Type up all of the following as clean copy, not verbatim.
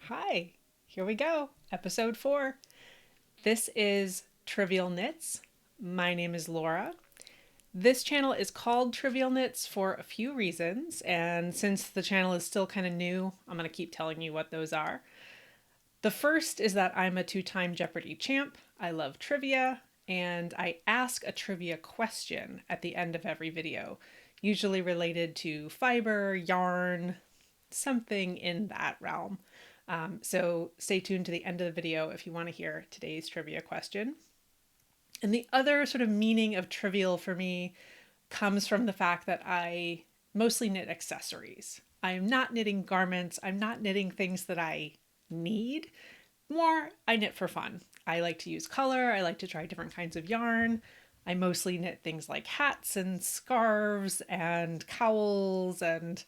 Hi, here we go, episode 4. This is Trivial Knits. My name is Laura. This channel is called Trivial Knits for a few reasons, and since the channel is still kind of new, I'm going to keep telling you what those are. The first is that I'm a 2-time Jeopardy champ. I love trivia, and I ask a trivia question at the end of every video, usually related to fiber, yarn, something in that realm. So stay tuned to the end of the video if you want to hear today's trivia question. And the other sort of meaning of trivial for me comes from the fact that I mostly knit accessories. I'm not knitting garments. I'm not knitting things that I need. More, I knit for fun. I like to use color. I like to try different kinds of yarn. I mostly knit things like hats and scarves and cowls and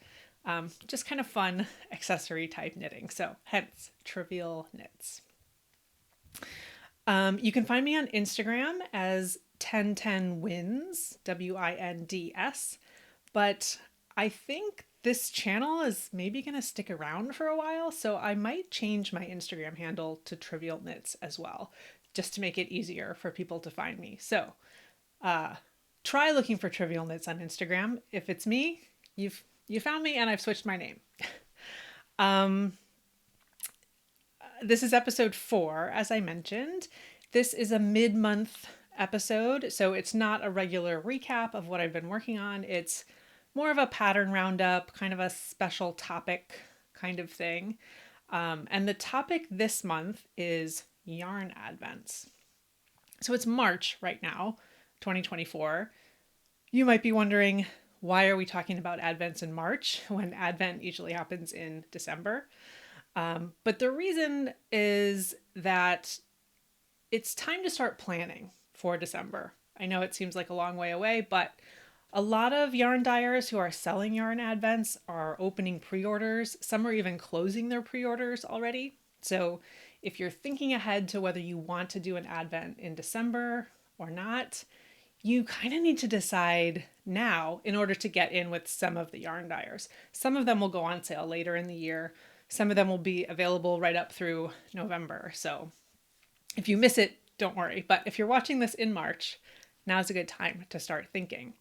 just kind of fun accessory type knitting. So hence Trivial Knits. You can find me on Instagram as 1010wins, WINDS, but I think this channel is maybe going to stick around for a while, so I might change my Instagram handle to Trivial Knits as well, just to make it easier for people to find me. So try looking for Trivial Knits on Instagram. If it's me, you found me, and I've switched my name. This is episode 4, as I mentioned. This is a mid-month episode, so it's not a regular recap of what I've been working on. It's more of a pattern roundup, kind of a special topic kind of thing. And the topic this month is yarn advents. So it's March right now, 2024. You might be wondering, why are we talking about advents in March when Advent usually happens in December? But the reason is that it's time to start planning for December. I know it seems like a long way away, but a lot of yarn dyers who are selling yarn advents are opening pre-orders. Some are even closing their pre-orders already. So if you're thinking ahead to whether you want to do an advent in December or not, you kind of need to decide now in order to get in with some of the yarn dyers. Some of them will go on sale later in the year. Some of them will be available right up through November. So if you miss it, don't worry. But if you're watching this in March, now's a good time to start thinking.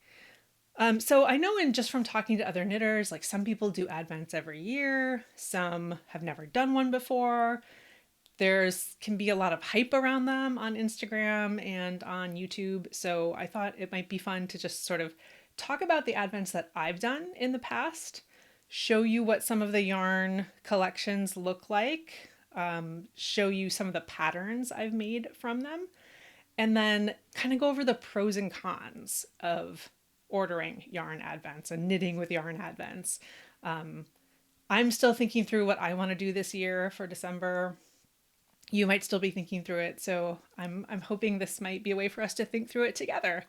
So I know just from talking to other knitters, like some people do advents every year. Some have never done one before. There's can be a lot of hype around them on Instagram and on YouTube. So I thought it might be fun to just sort of talk about the advents that I've done in the past, show you what some of the yarn collections look like, show you some of the patterns I've made from them, and then kind of go over the pros and cons of ordering yarn advents and knitting with yarn advents. I'm still thinking through what I want to do this year for December. You might still be thinking through it, so I'm hoping this might be a way for us to think through it together.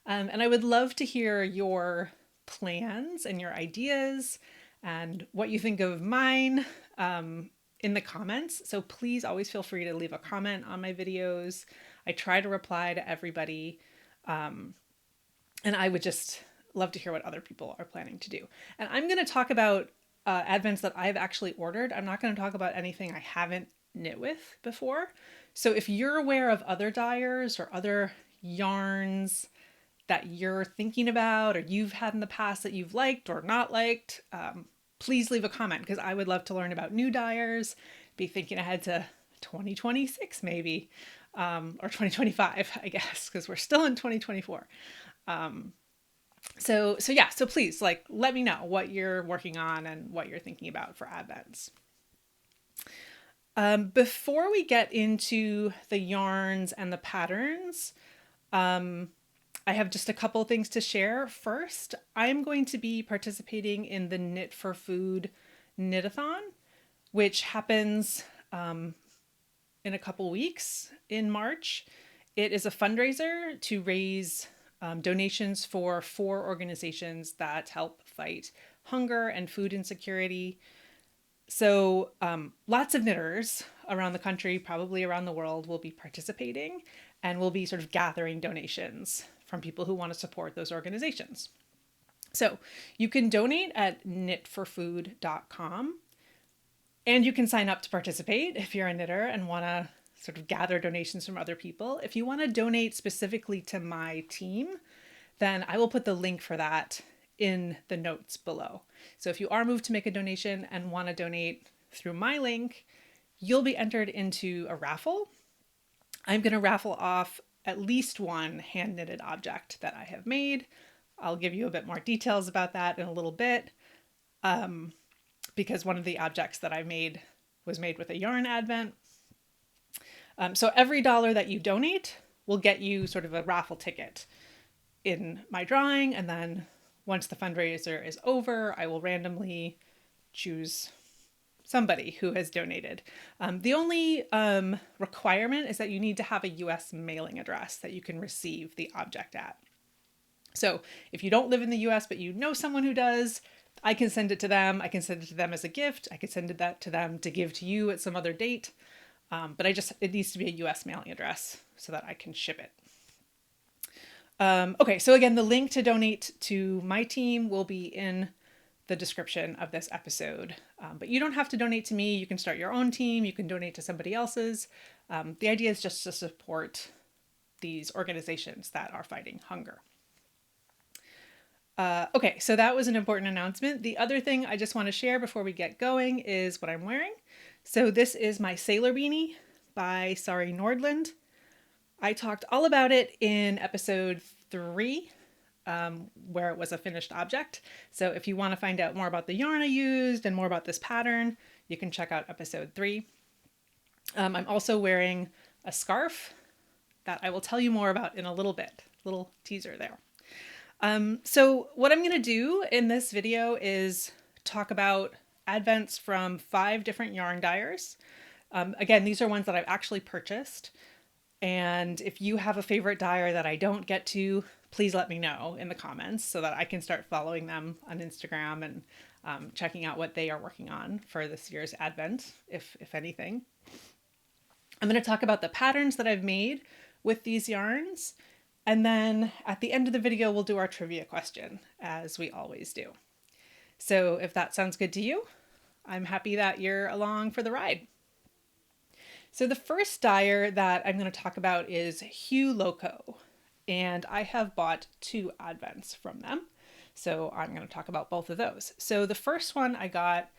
And I would love to hear your plans and your ideas and what you think of mine in the comments. So please always feel free to leave a comment on my videos. I try to reply to everybody. And I would just love to hear what other people are planning to do. And I'm going to talk about advents that I've actually ordered. I'm not going to talk about anything I haven't knit with before. So if you're aware of other dyers or other yarns that you're thinking about or you've had in the past that you've liked or not liked, please leave a comment because I would love to learn about new dyers, be thinking ahead to 2026 maybe, or 2025, I guess, because we're still in 2024. So please let me know what you're working on and what you're thinking about for advents. Before we get into the yarns and the patterns, I have just a couple things to share. First, I'm going to be participating in the Knit for Food Knit-a-thon, which happens in a couple weeks in March. It is a fundraiser to raise donations for 4 organizations that help fight hunger and food insecurity. So lots of knitters around the country, probably around the world, will be participating and will be sort of gathering donations from people who want to support those organizations. So you can donate at knitforfood.com. And you can sign up to participate if you're a knitter and want to sort of gather donations from other people. If you want to donate specifically to my team, then I will put the link for that in the notes below. So if you are moved to make a donation and want to donate through my link, you'll be entered into a raffle. I'm going to raffle off at least one hand knitted object that I have made. I'll give you a bit more details about that in a little bit, because one of the objects that I made was made with a yarn advent. So every dollar that you donate will get you sort of a raffle ticket in my drawing, and then once the fundraiser is over, I will randomly choose somebody who has donated. The only requirement is that you need to have a US mailing address that you can receive the object at. So if you don't live in the US, but you know someone who does, I can send it to them. I can send it to them as a gift. I could send that to them to give to you at some other date. But it needs to be a US mailing address so that I can ship it. Okay, so again, the link to donate to my team will be in the description of this episode. But you don't have to donate to me. You can start your own team. You can donate to somebody else's. The idea is just to support these organizations that are fighting hunger. Okay, so that was an important announcement. The other thing I just want to share before we get going is what I'm wearing. So this is my sailor beanie by Sari Nordland. I talked all about it in episode 3, where it was a finished object. So if you want to find out more about the yarn I used and more about this pattern, you can check out episode 3. I'm also wearing a scarf that I will tell you more about in a little bit. Little teaser there. So what I'm going to do in this video is talk about advents from 5 different yarn dyers. Again, these are ones that I've actually purchased. And if you have a favorite dyer that I don't get to, please let me know in the comments so that I can start following them on Instagram and checking out what they are working on for this year's advent, if anything. I'm going to talk about the patterns that I've made with these yarns. And then at the end of the video, we'll do our trivia question, as we always do. So if that sounds good to you, I'm happy that you're along for the ride. So the first dyer that I'm going to talk about is Hue Loco, and I have bought 2 advents from them. So I'm going to talk about both of those. So the first one I got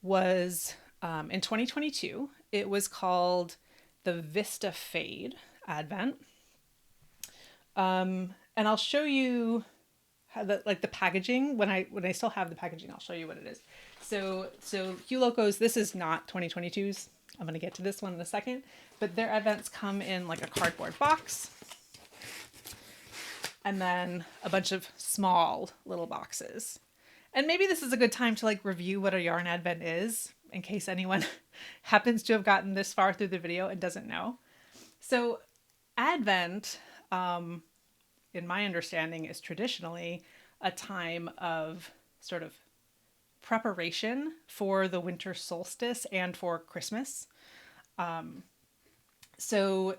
was in 2022. It was called the Vista Fade Advent. And I'll show you how the packaging, when I still have the packaging, I'll show you what it is. So Hue Loco's, this is not 2022's. I'm going to get to this one in a second, but their advents come in like a cardboard box and then a bunch of small little boxes. And maybe this is a good time to like review what a yarn advent is in case anyone happens to have gotten this far through the video and doesn't know. So advent, in my understanding, is traditionally a time of sort of preparation for the winter solstice and for Christmas. So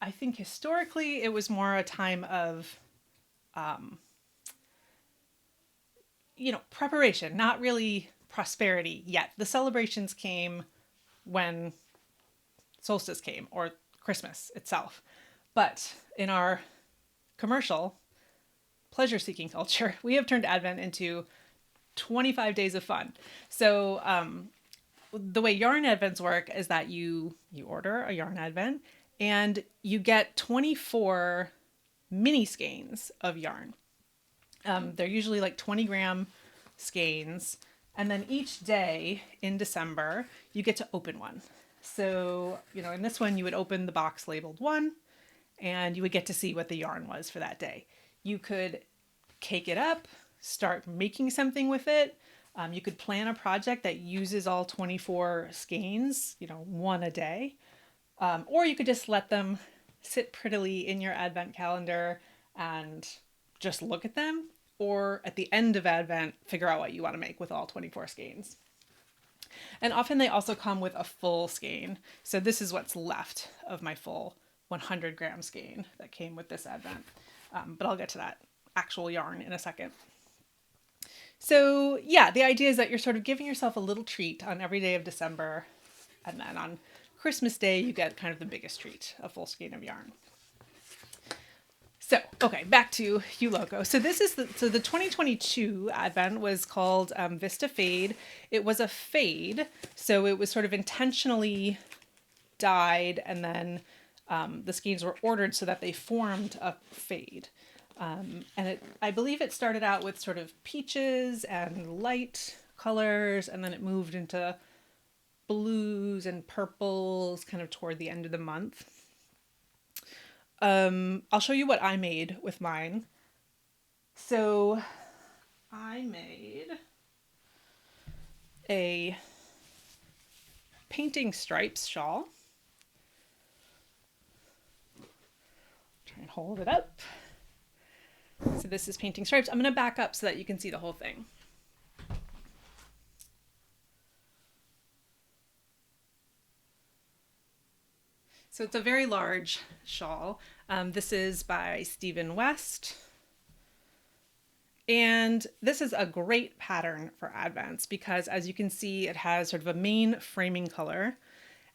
I think historically it was more a time of, preparation, not really prosperity yet. The celebrations came when solstice came, or Christmas itself. But in our commercial pleasure-seeking culture, we have turned Advent into 25 days of fun. So the way yarn advents work is that you order a yarn advent and you get 24 mini skeins of yarn. They're usually like 20-gram skeins. And then each day in December, you get to open one. So, in this one, you would open the box labeled 1 and you would get to see what the yarn was for that day. You could cake it up, start making something with it. You could plan a project that uses all 24 skeins, one a day. Or you could just let them sit prettily in your advent calendar and just look at them. Or at the end of Advent, figure out what you want to make with all 24 skeins. And often they also come with a full skein. So this is what's left of my full 100-gram skein that came with this Advent. But I'll get to that actual yarn in a second. So yeah, the idea is that you're sort of giving yourself a little treat on every day of December, and then on Christmas Day you get kind of the biggest treat, a full skein of yarn. So, okay, back to Hue Loco. So this is the 2022 advent was called Vista Fade. It was a fade, so it was sort of intentionally dyed, and then the skeins were ordered so that they formed a fade. And I believe it started out with sort of peaches and light colors, and then it moved into blues and purples kind of toward the end of the month. I'll show you what I made with mine. So I made a painting stripes shawl. Try and hold it up. So this is painting stripes. I'm going to back up so that you can see the whole thing. So it's a very large shawl. This is by Stephen West. And this is a great pattern for Advents because, as you can see, it has sort of a main framing color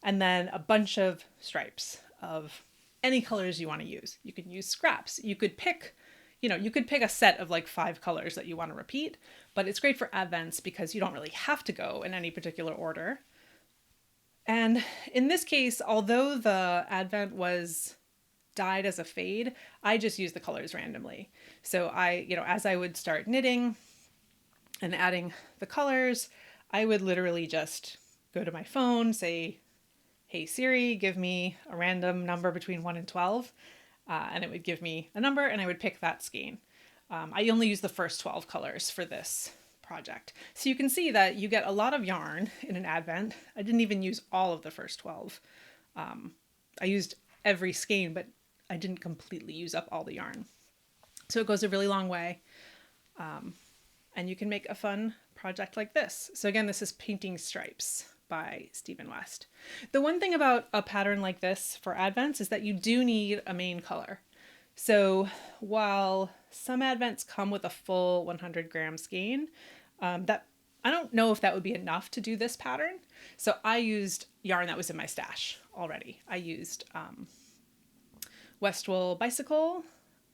and then a bunch of stripes of any colors you want to use. You can use scraps. You could pick a set of like 5 colors that you want to repeat, but it's great for Advents because you don't really have to go in any particular order. And in this case, although the Advent was dyed as a fade, I just used the colors randomly. So as I would start knitting and adding the colors, I would literally just go to my phone, say, "Hey Siri, give me a random number between 1 and 12. And it would give me a number and I would pick that skein. I only use the first 12 colors for this project. So you can see that you get a lot of yarn in an Advent. I didn't even use all of the first 12. I used every skein, but I didn't completely use up all the yarn. So it goes a really long way. And you can make a fun project like this. So again, this is Painting Stripes by Stephen West. The one thing about a pattern like this for Advents is that you do need a main color. So while some Advents come with a full 100 gram skein, that I don't know if that would be enough to do this pattern. So I used yarn that was in my stash already. I used Westwool Bicycle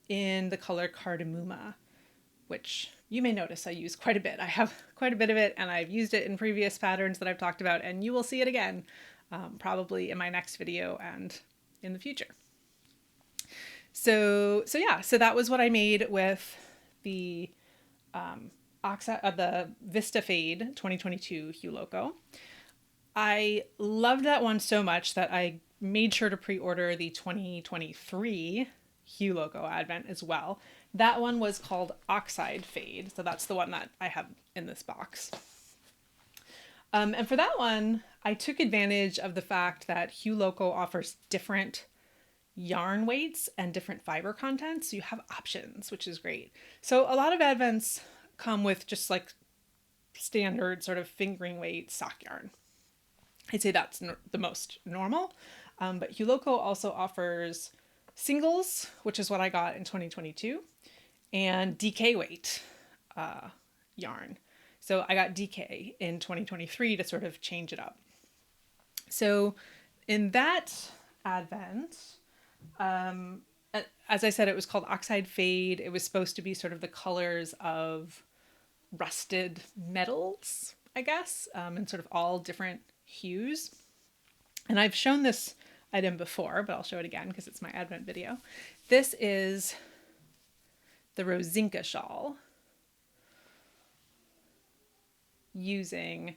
in the color Kardemumma, which you may notice I use quite a bit. I have quite a bit of it, and I've used it in previous patterns that I've talked about, and you will see it again, probably in my next video and in the future. So that was what I made with the Oxide, the Vista Fade 2022 Hue Loco. I loved that one so much that I made sure to pre-order the 2023 Hue Loco Advent as well. That one was called Oxide Fade, so that's the one that I have in this box. And for that one, I took advantage of the fact that Hue Loco offers different yarn weights and different fiber content, so you have options, which is great. So a lot of Advents come with just like standard sort of fingering weight sock yarn. I'd say that's the most normal, but Hue Loco also offers singles, which is what I got in 2022, and DK weight yarn. So I got DK in 2023 to sort of change it up. So in that Advent, as I said, it was called Oxide Fade. It was supposed to be sort of the colors of rusted metals, I guess, and sort of all different hues. And I've shown this item before, but I'll show it again because it's my Advent video. This is the Rosinca Shawl using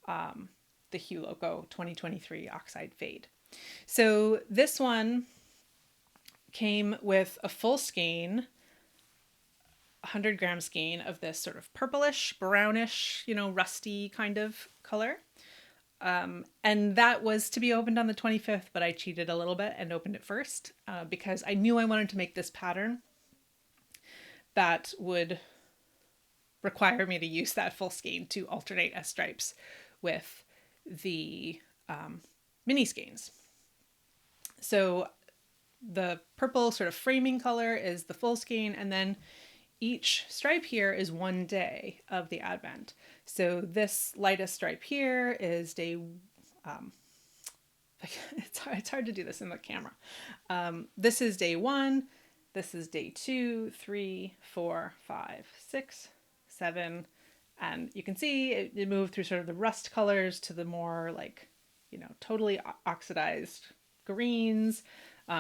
the Hue Loco 2023 Oxide Fade. So this one came with a full skein, 100 gram skein of this sort of purplish, brownish, rusty kind of color. And that was to be opened on the 25th, but I cheated a little bit and opened it first because I knew I wanted to make this pattern that would require me to use that full skein to alternate as stripes with the mini skeins. So the purple sort of framing color is the full skein, and then each stripe here is one day of the Advent. So this lightest stripe here is day, it's hard to do this in the camera. This is day 1, this is day 2, 3, 4, 5, 6, 7, and you can see it moved through sort of the rust colors to the more like, totally oxidized greens,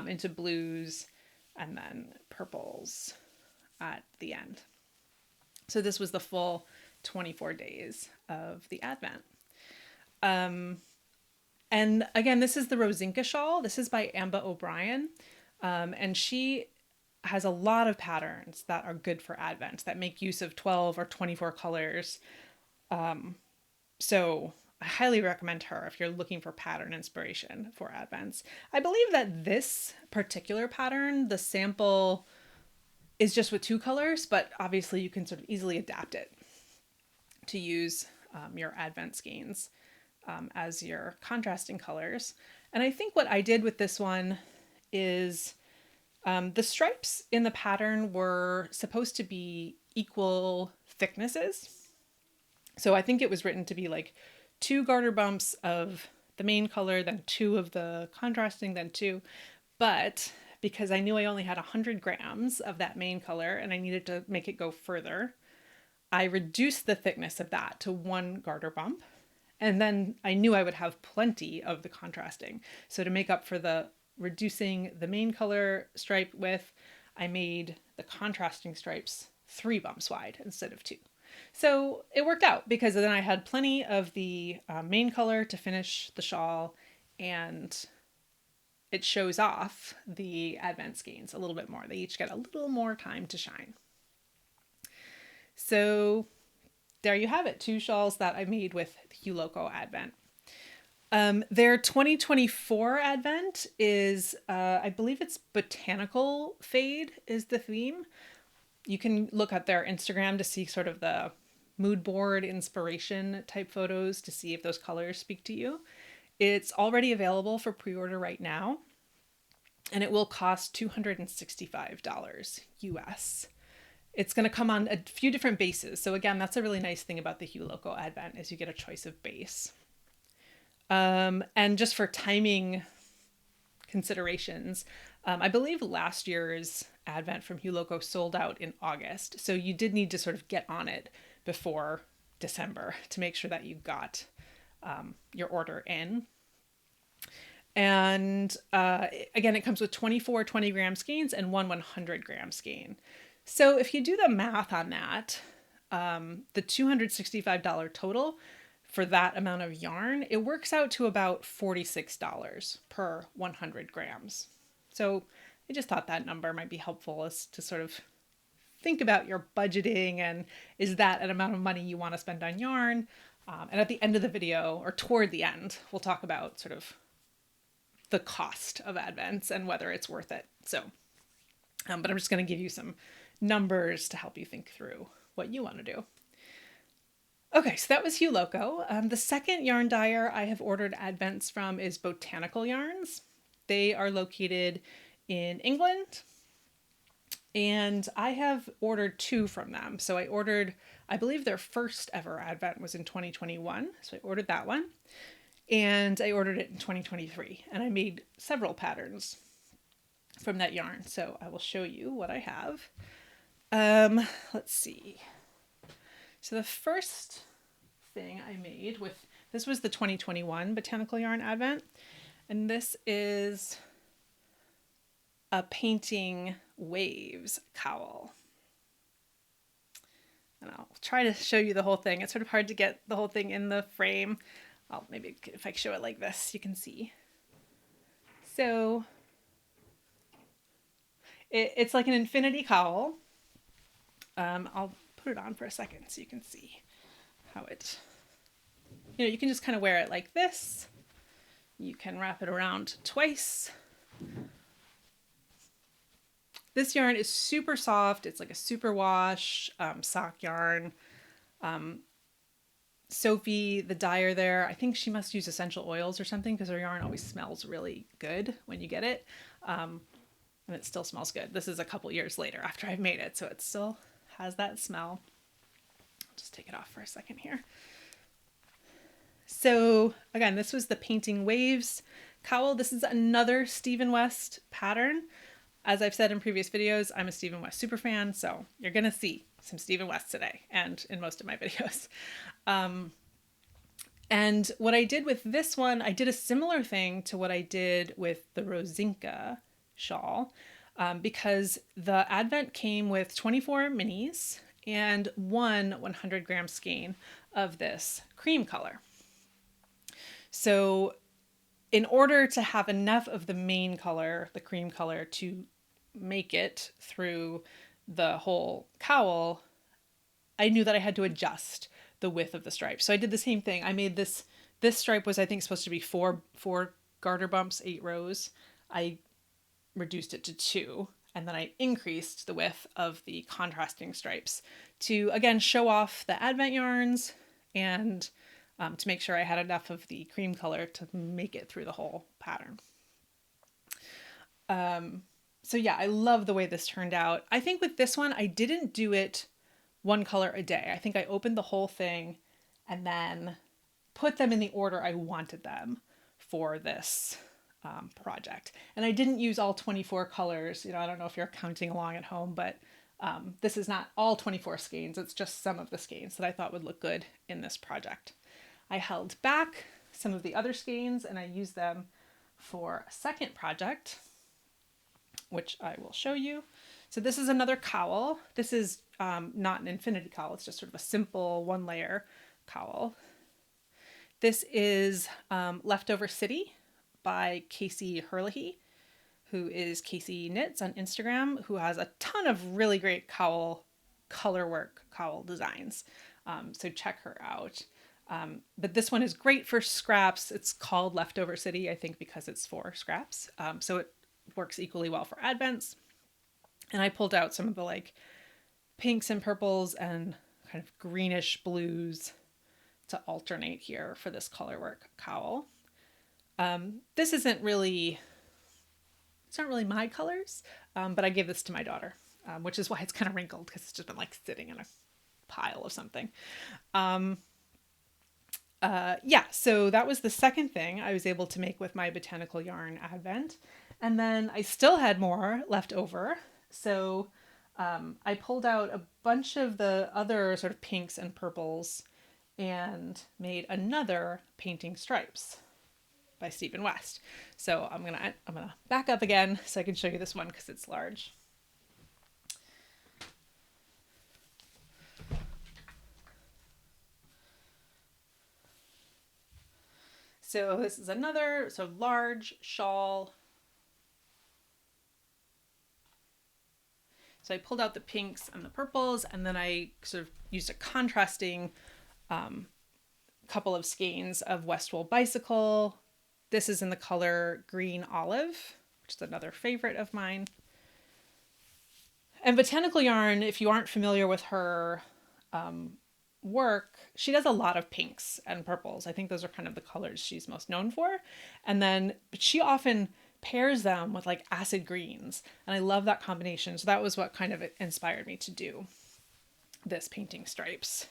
into blues, and then purples at the end. So this was the full 24 days of the Advent. And again, this is the Rosinca Shawl. This is by Ambah O'Brien. And she has a lot of patterns that are good for Advent that make use of 12 or 24 colors. So I highly recommend her if you're looking for pattern inspiration for Advents. I believe that this particular pattern, the sample is just with 2 colors, but obviously you can sort of easily adapt it to use your Advent skeins as your contrasting colors. And I think what I did with this one is the stripes in the pattern were supposed to be equal thicknesses. So I think it was written to be like 2 garter bumps of the main color, then 2 of the contrasting, then 2. But because I knew I only had 100 grams of that main color and I needed to make it go further, I reduced the thickness of that to 1 garter bump. And then I knew I would have plenty of the contrasting. So to make up for the reducing the main color stripe width, I made the contrasting stripes 3 bumps wide instead of 2. So it worked out because then I had plenty of the main color to finish the shawl, and it shows off the Advent skeins a little bit more. They each get a little more time to shine. So there you have it, 2 shawls that I made with Hue Loco Advent. Their 2024 Advent is, I believe it's Botanical Fade is the theme. You can look at their Instagram to see sort of the mood board inspiration type photos to see if those colors speak to you. It's already available for pre-order right now, and it will cost $265 US. It's going to come on a few different bases. So again, that's a really nice thing about the Hue Loco Advent is you get a choice of base. And just for timing considerations, I believe last year's Advent from Hue Loco sold out in August. So you did need to sort of get on it before December to make sure that you got your order in. And again, it comes with 24 20-gram skeins and 1 100-gram skein. So if you do the math on that, the $265 total for that amount of yarn, it works out to about $46 per 100 grams. So I just thought that number might be helpful as to sort of think about your budgeting and is that an amount of money you want to spend on yarn? And at the end of the video, or toward the end, we'll talk about sort of the cost of Advents and whether it's worth it. So, but I'm just going to give you some numbers to help you think through what you want to do. Okay, so that was Hue Loco. The second yarn dyer I have ordered Advents from is Botanical Yarns. They are located in England, and I have ordered 2 from them. So I ordered, I believe their first ever Advent was in 2021, so I ordered that one, and I ordered it in 2023, and I made several patterns from that yarn. So I will show you what I have. Let's see. So the first thing I made with, this was the 2021 Botanical Yarn Advent, and this is a painting waves cowl. And I'll try to show you the whole thing. It's sort of hard to get the whole thing in the frame. Maybe if I show it like this, you can see. So it's like an infinity cowl. I'll put it on for a second so you can see how it, you can just kind of wear it like this. You can wrap it around twice. This yarn is super soft. It's like a superwash sock yarn. Sophie, the dyer there, I think she must use essential oils or something because her yarn always smells really good when you get it. And it still smells good. This is a couple years later after I've made it, so it still has that smell. I'll just take it off for a second here. So again, this was the Painting Waves cowl. This is another Stephen West pattern. As I've said in previous videos, I'm a Stephen West superfan, so you're going to see some Stephen West today and in most of my videos. And what I did with this one, I did a similar thing to what I did with the Rosinca Shawl, because the Advent came with 24 minis and one 100-gram skein of this cream color. So in order to have enough of the main color, the cream color, to make it through the whole cowl, I knew that I had to adjust the width of the stripe. So I did the same thing. I made this stripe was, I think, supposed to be four garter bumps, 8 rows. I reduced it to 2, and then I increased the width of the contrasting stripes to, again, show off the Advent yarns and to make sure I had enough of the cream color to make it through the whole pattern. So yeah, I love the way this turned out. I think with this one, I didn't do it one color a day. I think I opened the whole thing and then put them in the order I wanted them for this project. And I didn't use all 24 colors. I don't know if you're counting along at home, but this is not all 24 skeins. It's just some of the skeins that I thought would look good in this project. I held back some of the other skeins and I used them for a second project, which I will show you. So this is another cowl. This is not an infinity cowl. It's just sort of a simple 1-layer cowl. This is Leftover City by Kacey Herlihy, who is Kacey Knits on Instagram, who has a ton of really great cowl color work, cowl designs. So check her out. But this one is great for scraps. It's called Leftover City, I think, because it's for scraps. So it works equally well for Advents. And I pulled out some of the like pinks and purples and kind of greenish blues to alternate here for this color work cowl. This isn't really, it's not really my colors, but I gave this to my daughter, which is why it's kind of wrinkled, because it's just been like sitting in a pile of something. Yeah, so that was the second thing I was able to make with my Botanical yarn Advent. And then I still had more left over. So I pulled out a bunch of the other sort of pinks and purples and made another Painting Stripes by Stephen West. So I'm gonna back up again so I can show you this one because it's large. So this is another large shawl. So I pulled out the pinks and the purples, and then I sort of used a contrasting couple of skeins of Westwool Bicycle. This is in the color Green Olive, which is another favorite of mine. And Botanical Yarn, if you aren't familiar with her work, she does a lot of pinks and purples. I think those are kind of the colors she's most known for. And then she often pairs them with like acid greens, and I love that combination. So that was what kind of inspired me to do this Painting Stripes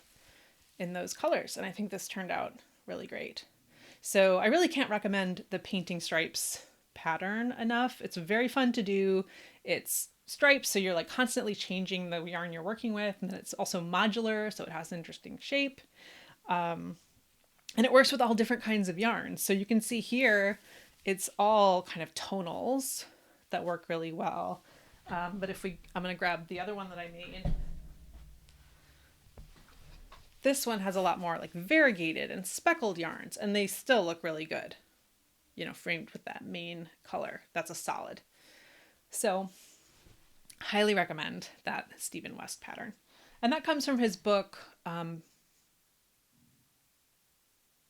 in those colors, and I think this turned out really great. So I really can't recommend the Painting Stripes pattern enough. It's very fun to do. It's stripes, so you're like constantly changing the yarn you're working with, and then it's also modular, so it has an interesting shape, and it works with all different kinds of yarns. So you can see here it's all kind of tonals that work really well. But I'm going to grab the other one that I made. This one has a lot more like variegated and speckled yarns, and they still look really good, framed with that main color. That's a solid. So highly recommend that Stephen West pattern. And that comes from his book,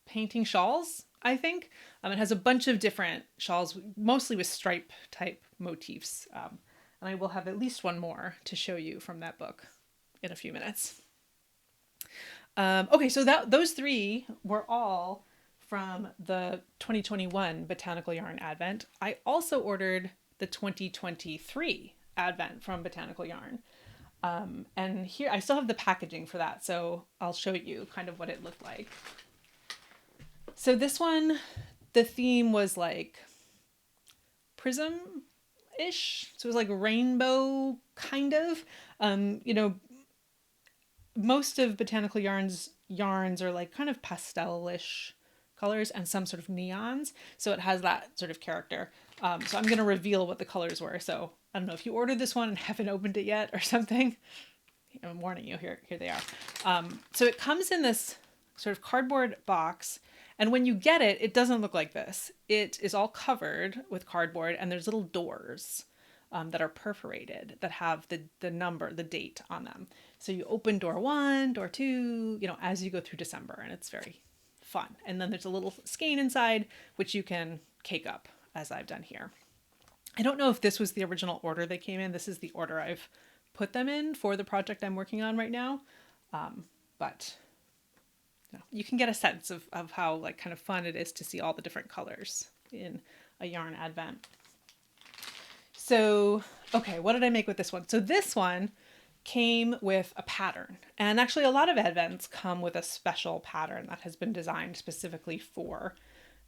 Painting Shawls, I think. It has a bunch of different shawls, mostly with stripe type motifs. And I will have at least one more to show you from that book in a few minutes. Okay, so those 3 were all from the 2021 Botanical Yarn Advent. I also ordered the 2023 Advent from Botanical Yarn. And here, I still have the packaging for that, so I'll show you kind of what it looked like. So this one, the theme was like prism-ish. So it was like rainbow, kind of. You know, most of Botanical yarns are like kind of pastel-ish colors and some sort of neons. So it has that sort of character. So I'm going to reveal what the colors were. So I don't know if you ordered this one and haven't opened it yet or something. I'm warning you, here they are. So it comes in this sort of cardboard box. And when you get it, it doesn't look like this. It is all covered with cardboard and there's little doors that are perforated that have the number, the date on them. So you open door 1, door 2, you know, as you go through December, and it's very fun. And then there's a little skein inside, which you can cake up, as I've done here. I don't know if this was the original order they came in. This is the order I've put them in for the project I'm working on right now. But you know, you can get a sense of how like kind of fun it is to see all the different colors in a yarn advent. So, okay, what did I make with this one? So this one came with a pattern, and actually a lot of advents come with a special pattern that has been designed specifically for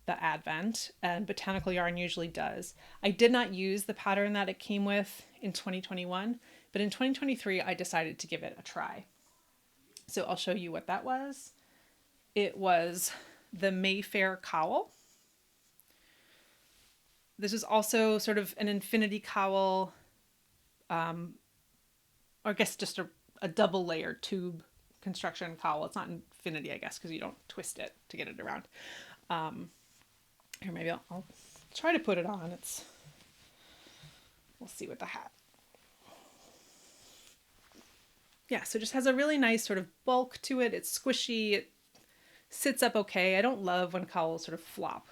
the advent, and Botanical Yarn usually does. I did not use the pattern that it came with in 2021, but in 2023 I decided to give it a try. So I'll show you what that was. It was the Mayfair Cowl. This is also sort of an infinity cowl, or I guess just a double layer tube construction cowl. It's not infinity, I guess, because you don't twist it to get it around. Here, maybe I'll try to put it on. We'll see with the hat. Yeah, so it just has a really nice sort of bulk to it. It's squishy. It sits up okay. I don't love when cowls sort of flop.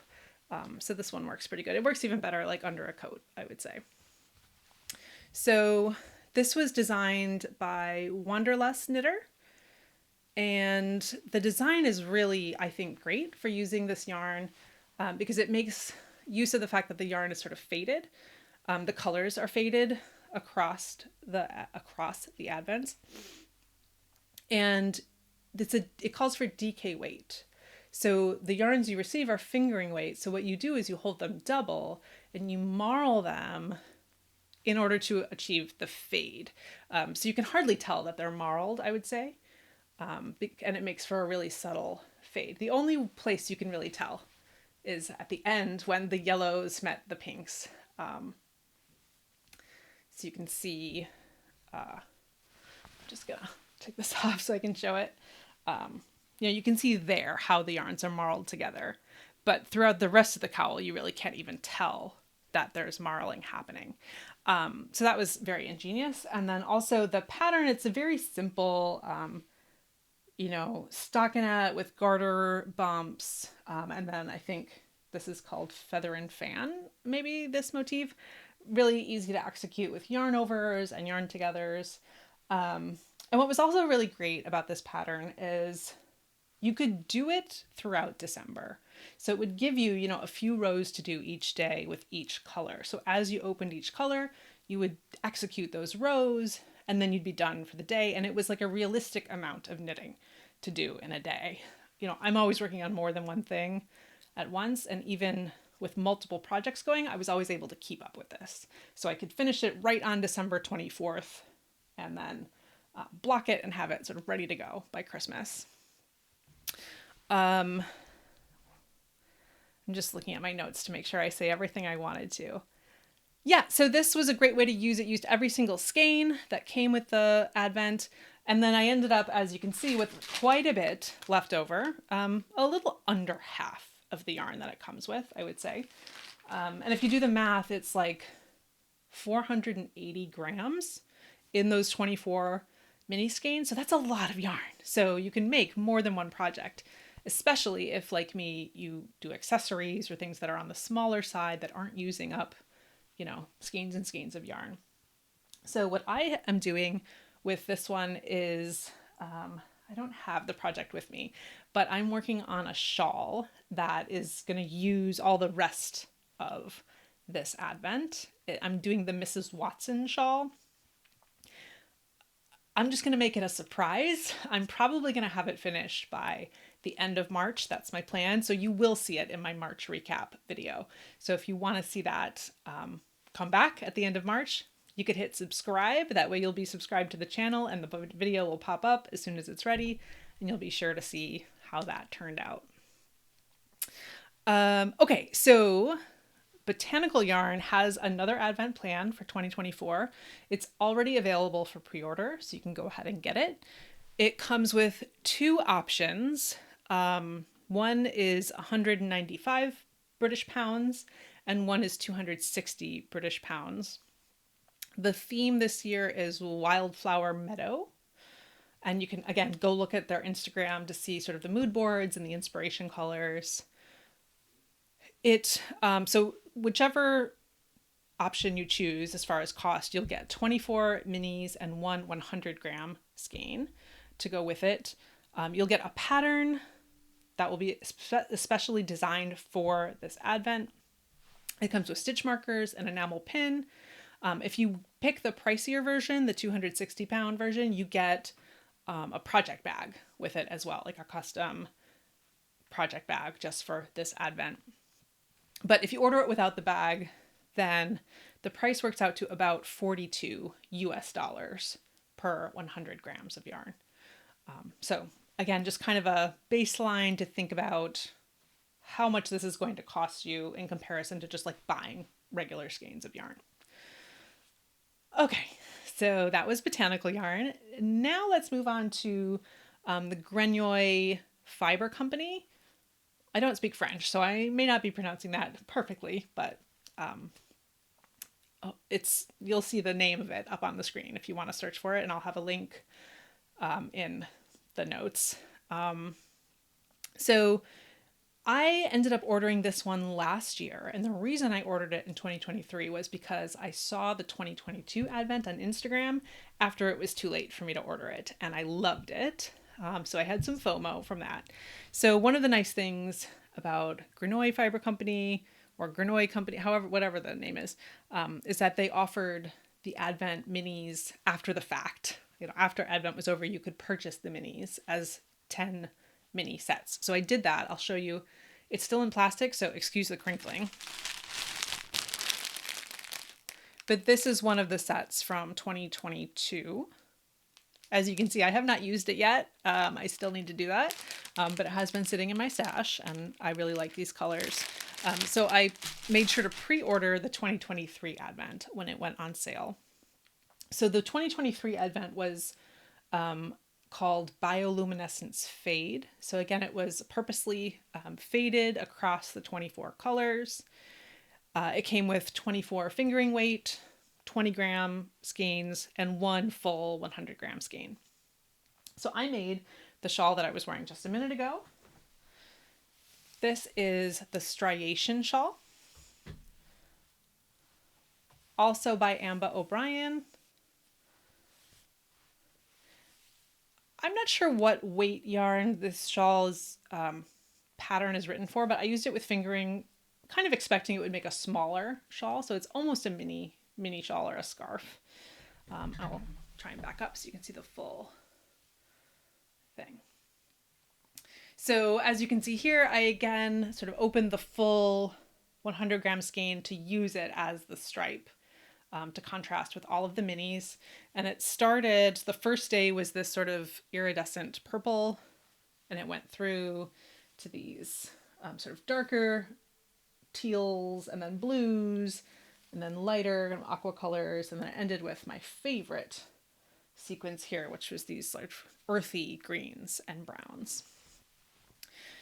So this one works pretty good. It works even better like under a coat, I would say. So this was designed by Wanderlust Knitter. And the design is really, I think, great for using this yarn because it makes use of the fact that the yarn is sort of faded. The colors are faded across the advents. And it calls for DK weight. So the yarns you receive are fingering weight. So what you do is you hold them double and you marl them in order to achieve the fade. So you can hardly tell that they're marled, I would say. And it makes for a really subtle fade. The only place you can really tell is at the end when the yellows met the pinks. So you can see, I'm just gonna take this off so I can show it. You know, you can see there how the yarns are marled together, but throughout the rest of the cowl, you really can't even tell that there's marling happening. So that was very ingenious. And then also the pattern, it's a very simple, you know, stockinette with garter bumps. And then I think this is called feather and fan, maybe this motif. Really easy to execute with yarn overs and yarn togethers. And what was also really great about this pattern is you could do it throughout December. So it would give you, you know, a few rows to do each day with each color. So as you opened each color, you would execute those rows and then you'd be done for the day. And it was like a realistic amount of knitting to do in a day. You know, I'm always working on more than one thing at once. And even with multiple projects going, I was always able to keep up with this. So I could finish it right on December 24th and then block it and have it sort of ready to go by Christmas. I'm just looking at my notes to make sure I say everything I wanted to. Yeah, so this was a great way to use it. Used every single skein that came with the advent. And then I ended up, as you can see, with quite a bit left over. A little under half of the yarn that it comes with, I would say. And if you do the math, it's like 480 grams in those 24 mini skeins. So that's a lot of yarn. So you can make more than one project, especially if, like me, you do accessories or things that are on the smaller side that aren't using up, you know, skeins and skeins of yarn. So what I am doing with this one is, I don't have the project with me, but I'm working on a shawl that is going to use all the rest of this advent. I'm doing the Mrs. Watson shawl. I'm just going to make it a surprise. I'm probably going to have it finished by the end of March. That's my plan. So you will see it in my March recap video. So if you want to see that, come back at the end of March. You could hit subscribe. That way you'll be subscribed to the channel and the video will pop up as soon as it's ready. And you'll be sure to see how that turned out. Okay, so Botanical Yarn has another advent plan for 2024. It's already available for pre-order, so you can go ahead and get it. It comes with two options. One is 195 British pounds and one is 260 British pounds. The theme this year is Wildflower Meadow. And you can, again, go look at their Instagram to see sort of the mood boards and the inspiration colors. So whichever option you choose as far as cost, you'll get 24 minis and one 100-gram skein to go with it. You'll get a pattern that will be especially designed for this advent. It comes with stitch markers, an enamel pin. If you pick the pricier version, the 260-pound version, you get a project bag with it as well, like a custom project bag just for this advent. But if you order it without the bag, then the price works out to about $42 per 100 grams of yarn. So again, just kind of a baseline to think about how much this is going to cost you in comparison to just like buying regular skeins of yarn. Okay, so that was Botanical Yarn. Now let's move on to the Groy Fiber Company. I don't speak French, so I may not be pronouncing that perfectly, but you'll see the name of it up on the screen if you want to search for it, and I'll have a link in the notes. So I ended up ordering this one last year, and the reason I ordered it in 2023 was because I saw the 2022 advent on Instagram after it was too late for me to order it, and I loved it. So I had some FOMO from that. So one of the nice things about Groy Fiber Company or Groy Company, whatever the name is that they offered the advent minis after the fact. After advent was over, you could purchase the minis as 10 mini sets. So I did that. I'll show you. It's still in plastic, so excuse the crinkling. But this is one of the sets from 2022. As you can see, I have not used it yet. I still need to do that, but it has been sitting in my stash and I really like these colors. So I made sure to pre-order the 2023 advent when it went on sale. So the 2023 advent was called Bioluminescence Fade. So again, it was purposely faded across the 24 colors. It came with 24 fingering weight, 20-gram skeins, and one full 100-gram skein. So I made the shawl that I was wearing just a minute ago. This is the Striation Shawl, also by Ambah O'Brien. I'm not sure what weight yarn this shawl's pattern is written for, but I used it with fingering, kind of expecting it would make a smaller shawl. So it's almost a mini shawl or a scarf. I'll try and back up so you can see the full thing. So as you can see here, I again sort of opened the full 100-gram skein to use it as the stripe to contrast with all of the minis. And it started, the first day was this sort of iridescent purple, and it went through to these sort of darker teals and then blues, and then lighter aqua colors, and then it ended with my favorite sequence here, which was these sort of earthy greens and browns.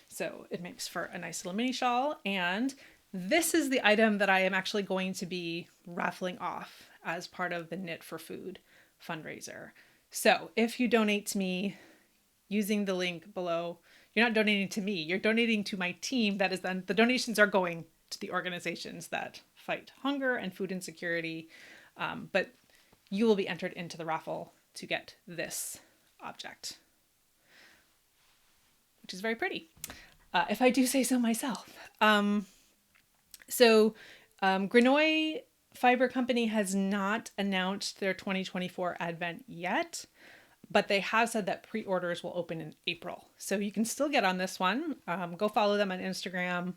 So it makes for a nice little mini shawl, and this is the item that I am actually going to be raffling off as part of the Knit for Food fundraiser. So if you donate to me using the link below, you're not donating to me, you're donating to my team. That is then, the donations are going to the organizations that fight hunger and food insecurity. But you will be entered into the raffle to get this object, which is very pretty, if I do say so myself. Groy Fiber Company has not announced their 2024 advent yet. But they have said that pre-orders will open in April. So you can still get on this one. Go follow them on Instagram.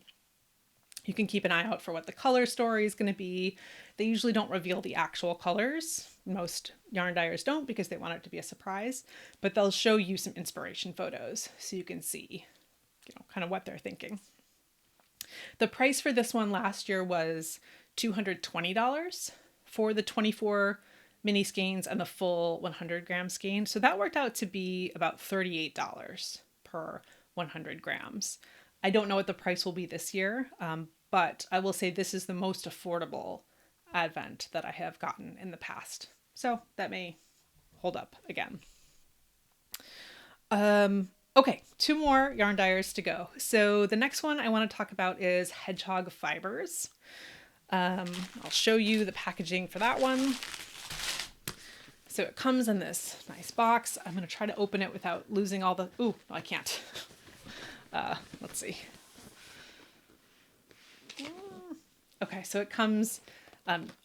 You can keep an eye out for what the color story is going to be. They usually don't reveal the actual colors. Most yarn dyers don't because they want it to be a surprise, but they'll show you some inspiration photos so you can see, kind of what they're thinking. The price for this one last year was $220 for the 24 mini skeins and the full 100 gram skein. So that worked out to be about $38 per 100 grams. I don't know what the price will be this year, but I will say this is the most affordable Advent that I have gotten in the past. So that may hold up again. Okay, 2 more yarn dyers to go. So the next one I want to talk about is Hedgehog fibers. I'll show you the packaging for that one. So it comes in this nice box. I'm going to try to open it without losing all the... Ooh, no, I can't. Let's see. Okay, so it comes,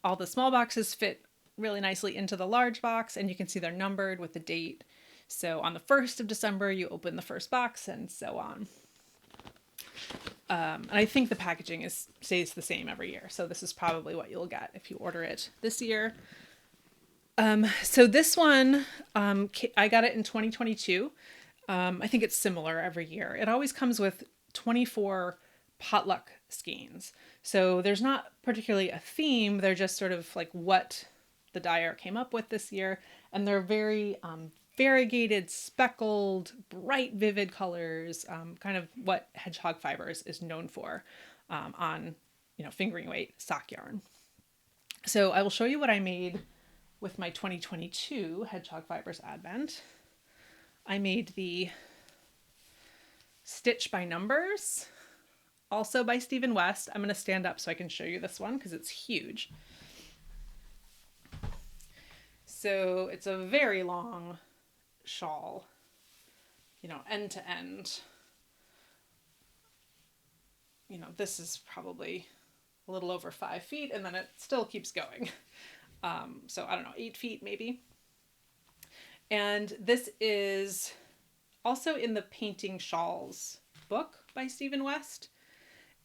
all the small boxes fit really nicely into the large box, and you can see they're numbered with the date. So on the 1st of December, you open the first box and so on. And I think the packaging stays the same every year. So this is probably what you'll get if you order it this year. So this one, I got it in 2022. I think it's similar every year. It always comes with 24 potluck skeins. So there's not particularly a theme. They're just sort of like what the dyer came up with this year. And they're very variegated, speckled, bright, vivid colors, kind of what Hedgehog Fibers is known for on, fingering weight sock yarn. So I will show you what I made with my 2022 Hedgehog Fibers Advent. I made the Stitch by Numbers, also by Stephen West. I'm going to stand up so I can show you this one because it's huge. So it's a very long shawl, end to end. This is probably a little over 5 feet, and then it still keeps going. So I don't know, 8 feet maybe. And this is also in the Painting Shawls book by Stephen West.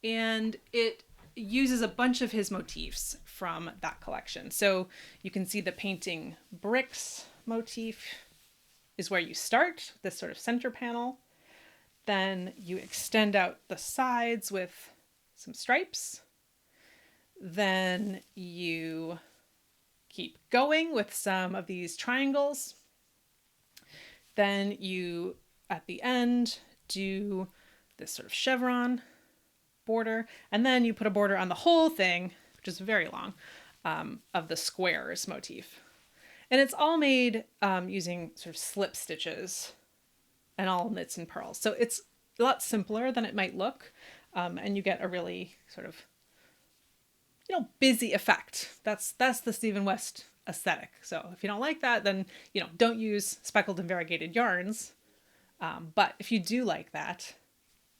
And it uses a bunch of his motifs from that collection. So you can see the painting bricks motif is where you start, this sort of center panel. Then you extend out the sides with some stripes. Then you keep going with some of these triangles. Then you, at the end, do this sort of chevron border, and then you put a border on the whole thing, which is very long, of the squares motif. And it's all made using sort of slip stitches and all knits and purls. So it's a lot simpler than it might look, and you get a really sort of, busy effect. That's the Stephen West aesthetic. So if you don't like that, then, don't use speckled and variegated yarns. But if you do like that,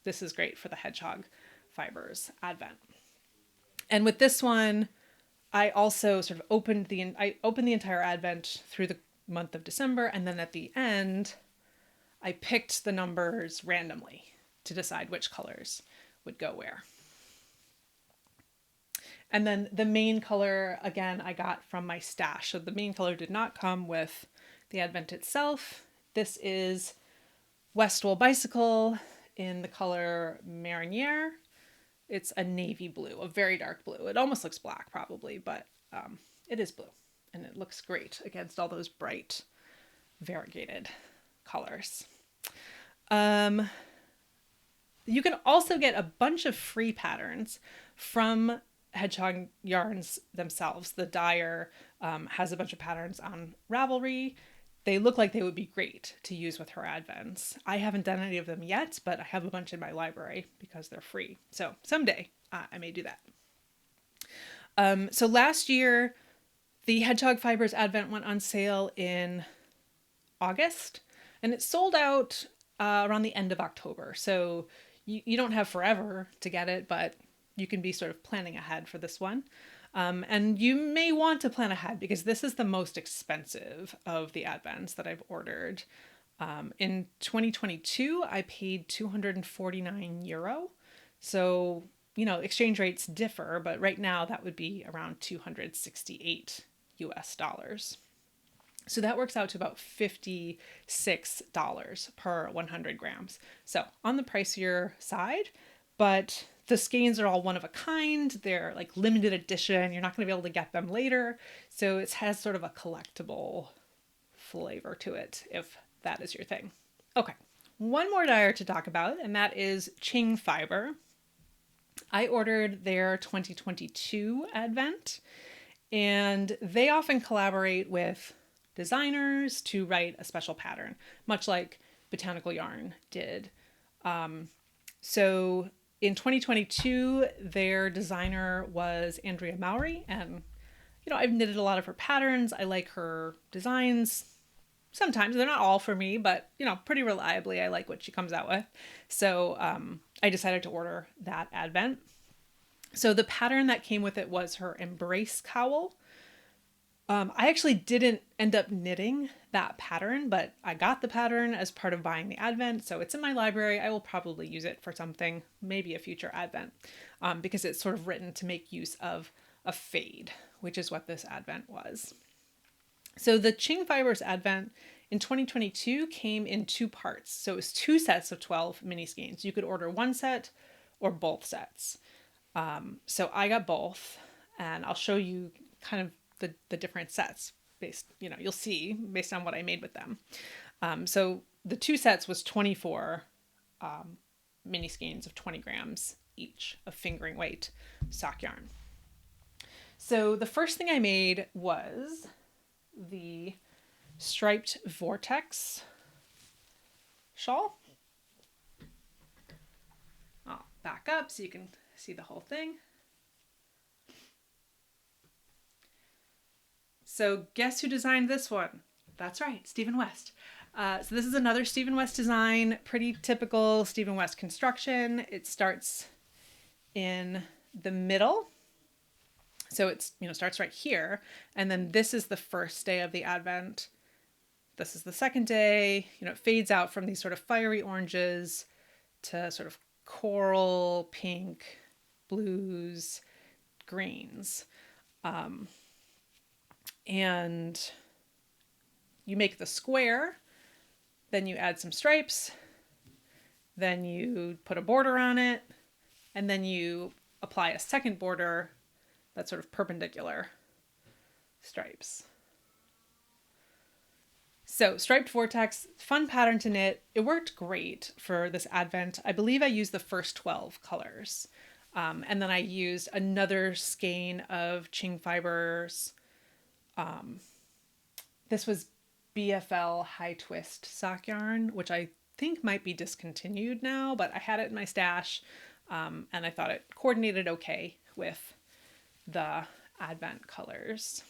this is great for the Hedgehog Fibers Advent. And with this one, I also sort of opened the entire Advent through the month of December. And then at the end, I picked the numbers randomly to decide which colors would go where. And then the main color, again, I got from my stash. So the main color did not come with the Advent itself. This is Westwool Bicycle in the color Mariniere. It's a navy blue, a very dark blue. It almost looks black probably, but it is blue. And it looks great against all those bright, variegated colors. You can also get a bunch of free patterns from Hedgehog yarns themselves. The Dyer has a bunch of patterns on Ravelry. They look like they would be great to use with her Advents. I haven't done any of them yet, but I have a bunch in my library because they're free. So someday I may do that. So last year, the Hedgehog Fibers Advent went on sale in August, and it sold out around the end of October. So you don't have forever to get it, but you can be sort of planning ahead for this one. And you may want to plan ahead because this is the most expensive of the advents that I've ordered. In 2022, I paid €249. So, exchange rates differ, but right now that would be around 268 US dollars. So that works out to about $56 per 100 grams. So on the pricier side, but the skeins are all one of a kind. They're like limited edition. You're not going to be able to get them later. So it has sort of a collectible flavor to it, if that is your thing. Okay, one more dyer to talk about, and that is Ching Fiber. I ordered their 2022 advent, and they often collaborate with designers to write a special pattern, much like Botanical Yarn did. So in 2022, their designer was Andrea Mowry, and I've knitted a lot of her patterns. I like her designs. Sometimes they're not all for me, but pretty reliably, I like what she comes out with. So I decided to order that advent. So the pattern that came with it was her Embrace Cowl. I actually didn't end up knitting that pattern, but I got the pattern as part of buying the advent. So it's in my library. I will probably use it for something, maybe a future advent, because it's sort of written to make use of a fade, which is what this advent was. So the Ching Fibers advent in 2022 came in two parts. So it was two sets of 12 mini skeins. You could order one set or both sets. So I got both, and I'll show you kind of the different sets based, you'll see based on what I made with them. So the two sets was 24 mini skeins of 20 grams each of fingering weight sock yarn. So the first thing I made was the striped vortex shawl. I'll back up so you can see the whole thing. So guess who designed this one? That's right, Stephen West. So this is another Stephen West design, pretty typical Stephen West construction. It starts in the middle. So it's, starts right here. And then this is the first day of the advent. This is the second day. It fades out from these sort of fiery oranges to sort of coral, pink, blues, greens. And you make the square, then you add some stripes, then you put a border on it, and then you apply a second border that's sort of perpendicular stripes. So striped vortex, fun pattern to knit. It worked great for this advent. I believe I used the first 12 colors. And then I used another skein of Ching Fibers. This was BFL high twist sock yarn, which I think might be discontinued now, but I had it in my stash, and I thought it coordinated okay with the advent colors.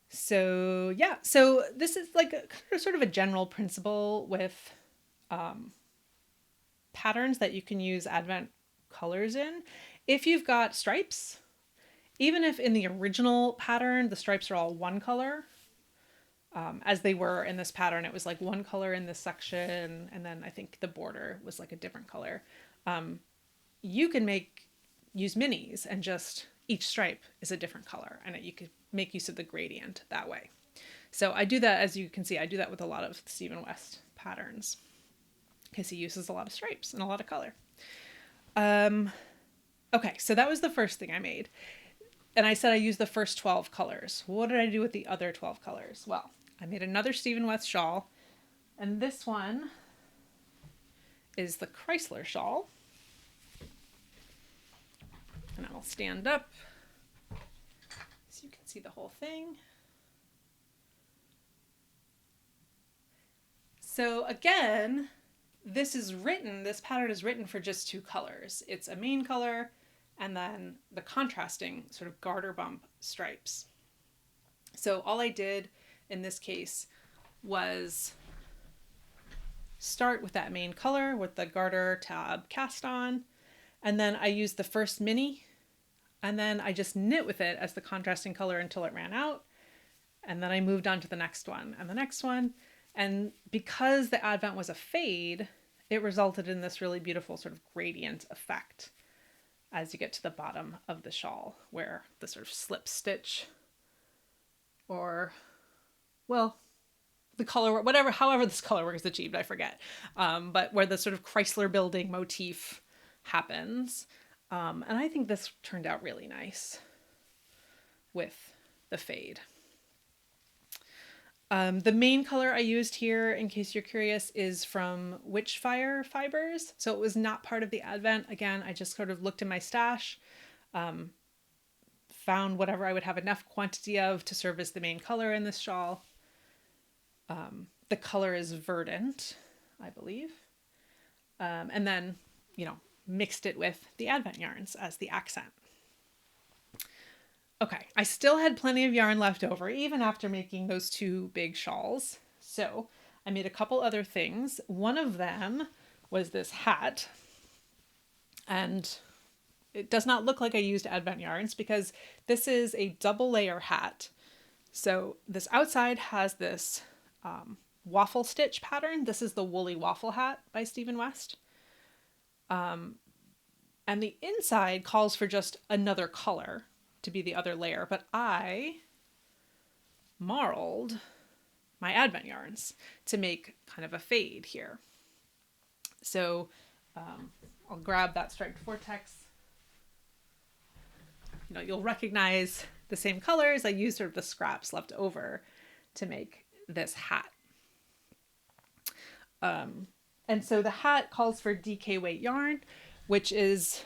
So yeah, so this is like a sort of a general principle with patterns that you can use advent colors in. If you've got stripes, even if in the original pattern, the stripes are all one color, as they were in this pattern, it was like one color in this section, and then I think the border was like a different color. You can use minis and just each stripe is a different color, and you could make use of the gradient that way. So I do that, as you can see, I do that with a lot of Stephen West patterns because he uses a lot of stripes and a lot of color. Okay, so that was the first thing I made. And I said I used the first 12 colors. What did I do with the other 12 colors? Well, I made another Stephen West shawl, and this one is the Chrysler shawl. And I'll stand up so you can see the whole thing. So again, this pattern is written for just two colors. It's a main color and then the contrasting sort of garter bump stripes. So all I did in this case was start with that main color with the garter tab cast on, and then I used the first mini And then I just knit with it as the contrasting color until it ran out. And then I moved on to the next one and the next one. And because the advent was a fade, it resulted in this really beautiful sort of gradient effect as you get to the bottom of the shawl, where the sort of slip stitch, or, well, the color, whatever, however this color work is achieved, I forget. But where the sort of Chrysler building motif happens. And I think this turned out really nice with the fade. The main color I used here, in case you're curious, is from Witchfire Fibers. So it was not part of the advent. Again, I just sort of looked in my stash, found whatever I would have enough quantity of to serve as the main color in this shawl. The color is verdant, I believe. And then, mixed it with the advent yarns as the accent. Okay, I still had plenty of yarn left over, even after making those 2 big shawls. So I made a couple other things. One of them was this hat. And it does not look like I used advent yarns because this is a double layer hat. So this outside has this waffle stitch pattern. This is the Woolly Waffle Hat by Stephen West. And the inside calls for just another color to be the other layer, but I marled my advent yarns to make kind of a fade here. So I'll grab that striped vortex. You'll recognize the same colors. I used sort of the scraps left over to make this hat. And so the hat calls for DK weight yarn, which is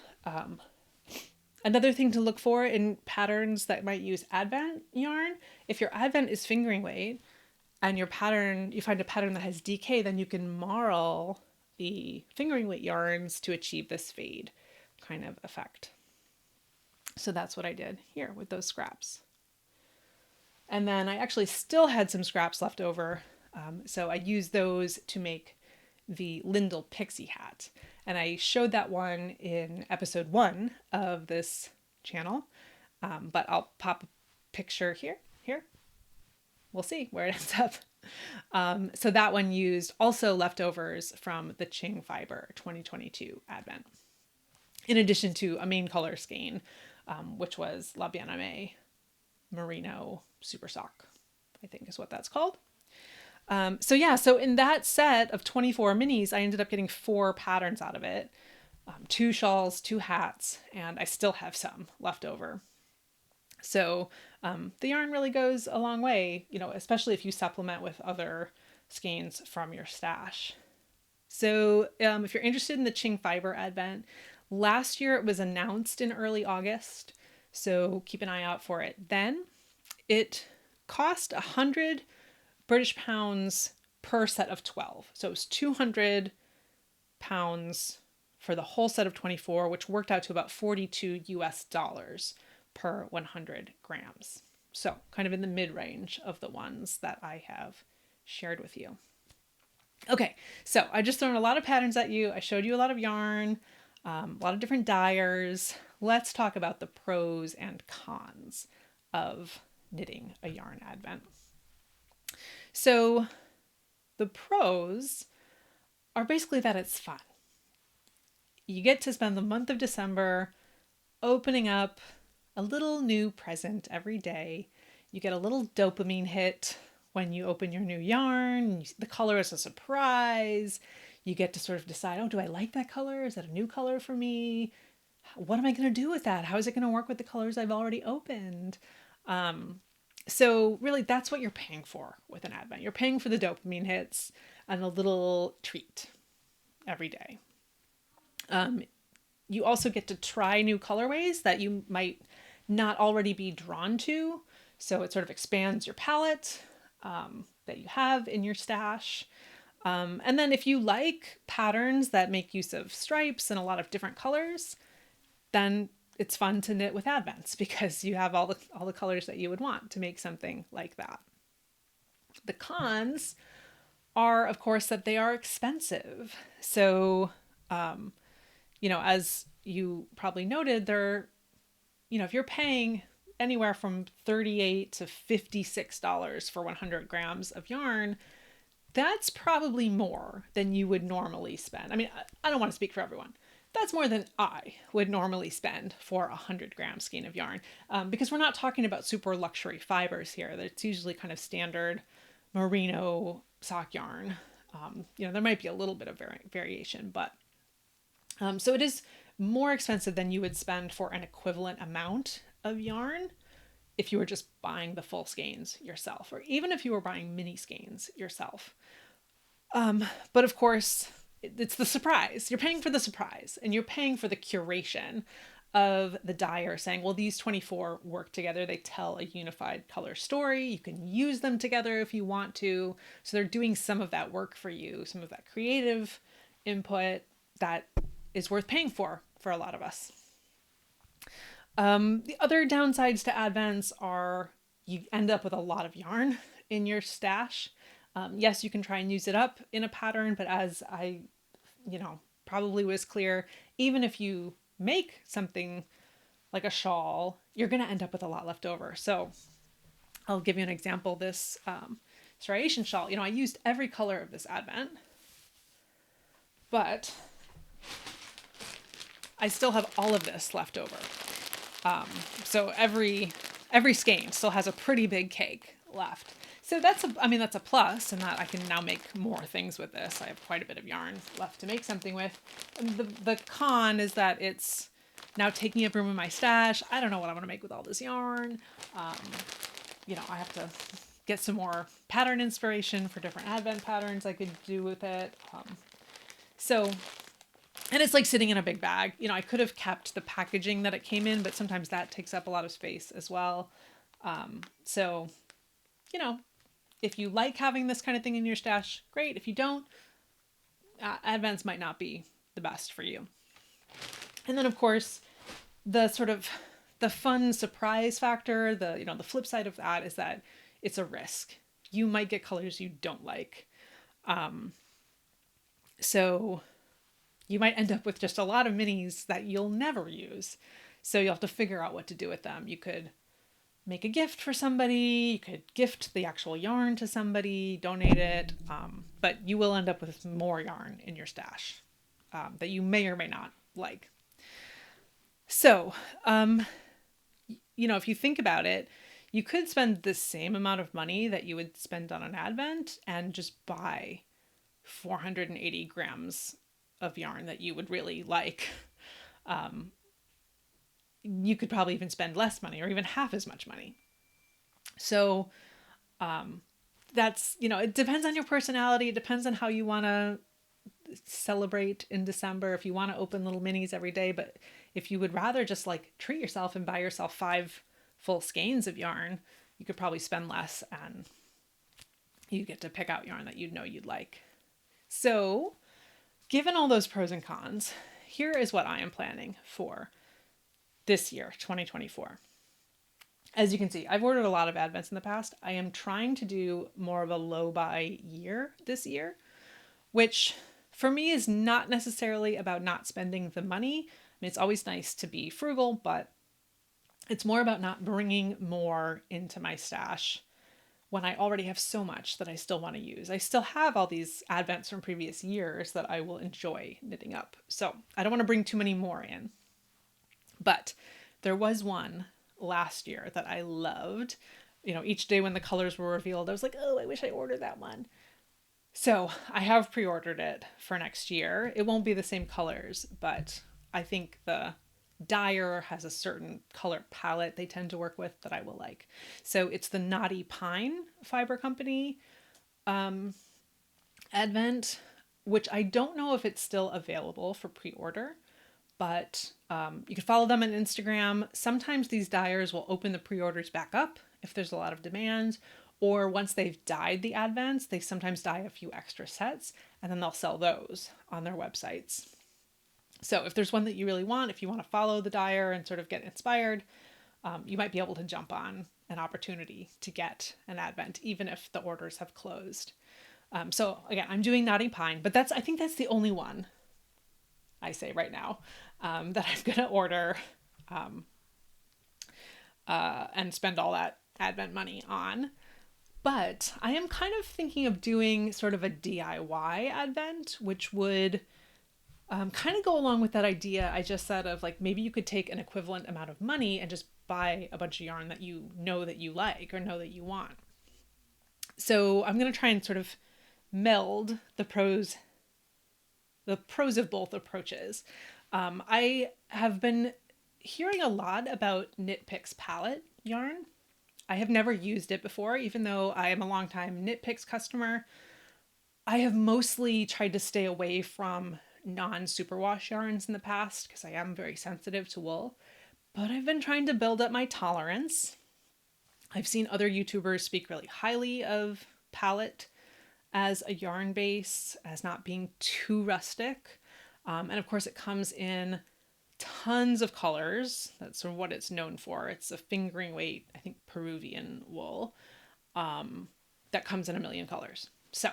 another thing to look for in patterns that might use advent yarn. If your advent is fingering weight and you find a pattern that has DK, then you can marl the fingering weight yarns to achieve this fade kind of effect. So that's what I did here with those scraps. And then I actually still had some scraps left over. So I used those to make the Lindell Pixie hat. And I showed that one in episode 1 of this channel. But I'll pop a picture here. We'll see where it ends up. So that one used also leftovers from the Ching Fiber 2022 Advent, in addition to a main color skein, which was La Bien-Aimée Merino Super Sock, I think is what that's called. So in that set of 24 minis, I ended up getting 4 patterns out of it. 2 shawls, 2 hats, and I still have some left over. So the yarn really goes a long way, especially if you supplement with other skeins from your stash. So if you're interested in the Ching Fiber Advent, last year it was announced in early August, so keep an eye out for it then. It cost 100 British pounds per set of 12. So it was 200 pounds for the whole set of 24, which worked out to about $42 US per 100 grams. So kind of in the mid-range of the ones that I have shared with you. Okay, so I just thrown a lot of patterns at you. I showed you a lot of yarn, a lot of different dyers. Let's talk about the pros and cons of knitting a yarn advent. So the pros are basically that it's fun. You get to spend the month of December opening up a little new present every day. You get a little dopamine hit when you open your new yarn. The color is a surprise. You get to sort of decide, oh, do I like that color? Is that a new color for me? What am I going to do with that? How is it going to work with the colors I've already opened? So really, that's what you're paying for with an advent. You're paying for the dopamine hits and a little treat every day. You also get to try new colorways that you might not already be drawn to. So it sort of expands your palette that you have in your stash. And then if you like patterns that make use of stripes and a lot of different colors, then it's fun to knit with advents because you have all the colors that you would want to make something like that. The cons are, of course, that they are expensive. So, as you probably noted, they're if you're paying anywhere from $38 to $56 for 100 grams of yarn, that's probably more than you would normally spend. I mean, I don't want to speak for everyone. That's more than I would normally spend for a 100-gram skein of yarn, because we're not talking about super luxury fibers here. It's usually kind of standard merino sock yarn. There might be a little bit of variation, but so it is more expensive than you would spend for an equivalent amount of yarn if you were just buying the full skeins yourself, or even if you were buying mini skeins yourself. But of course, it's the surprise. You're paying for the surprise, and you're paying for the curation of the dyer saying, well, these 24 work together. They tell a unified color story. You can use them together if you want to. So they're doing some of that work for you, some of that creative input that is worth paying for a lot of us. The other downsides to advents are you end up with a lot of yarn in your stash. Yes, you can try and use it up in a pattern, but as I, probably was clear, even if you make something like a shawl, you're going to end up with a lot left over. So I'll give you an example. This striation shawl, I used every color of this advent, but I still have all of this left over. So every skein still has a pretty big cake left. So that's a plus, in that I can now make more things with this. I have quite a bit of yarn left to make something with. And the con is that it's now taking up room in my stash. I don't know what I'm going to make with all this yarn. I have to get some more pattern inspiration for different advent patterns I could do with it. And it's like sitting in a big bag. I could have kept the packaging that it came in, but sometimes that takes up a lot of space as well. If you like having this kind of thing in your stash, great. If you don't, advents might not be the best for you. And then, of course, the fun surprise factor, the flip side of that is that it's a risk. You might get colors you don't like. So you might end up with just a lot of minis that you'll never use. So you'll have to figure out what to do with them. You could make a gift for somebody, you could gift the actual yarn to somebody, donate it, but you will end up with more yarn in your stash that you may or may not like. So, if you think about it, you could spend the same amount of money that you would spend on an advent and just buy 480 grams of yarn that you would really like. You could probably even spend less money, or even half as much money. So that's, it depends on your personality. It depends on how you want to celebrate in December, if you want to open little minis every day. But if you would rather just treat yourself and buy yourself 5 full skeins of yarn, you could probably spend less, and you get to pick out yarn that you'd like. So given all those pros and cons, here is what I am planning for this year, 2024. As you can see, I've ordered a lot of advents in the past. I am trying to do more of a low buy year this year, which for me is not necessarily about not spending the money. I mean, it's always nice to be frugal, but it's more about not bringing more into my stash when I already have so much that I still want to use. I still have all these advents from previous years that I will enjoy knitting up. So I don't want to bring too many more in. But there was one last year that I loved. Each day when the colors were revealed, I was like, oh, I wish I ordered that one. So I have pre-ordered it for next year. It won't be the same colors, but I think the Dyer has a certain color palette they tend to work with that I will like. So it's the Knotty Pine Fiber Company advent, which I don't know if it's still available for pre-order. But you can follow them on Instagram. Sometimes these dyers will open the pre-orders back up if there's a lot of demand, or once they've dyed the advents, they sometimes dye a few extra sets, and then they'll sell those on their websites. So if there's one that you really want, if you want to follow the dyer and sort of get inspired, you might be able to jump on an opportunity to get an advent, even if the orders have closed. So again, I'm doing Knotty Pine, but I think that's the only one I say right now that I'm going to order and spend all that Advent money on. But I am kind of thinking of doing sort of a DIY Advent, which would kind of go along with that idea I just said of like maybe you could take an equivalent amount of money and just buy a bunch of yarn that you know that you like or know that you want. So I'm going to try and sort of meld the pros of both approaches. I have been hearing a lot about Knit Picks palette yarn. I have never used it before, even though I am a longtime Knit Picks customer. I have mostly tried to stay away from non-superwash yarns in the past because I am very sensitive to wool, but I've been trying to build up my tolerance. I've seen other YouTubers speak really highly of palette as a yarn base, as not being too rustic. And of course it comes in tons of colors. That's sort of what it's known for. It's a fingering weight, I think Peruvian wool, that comes in a million colors. So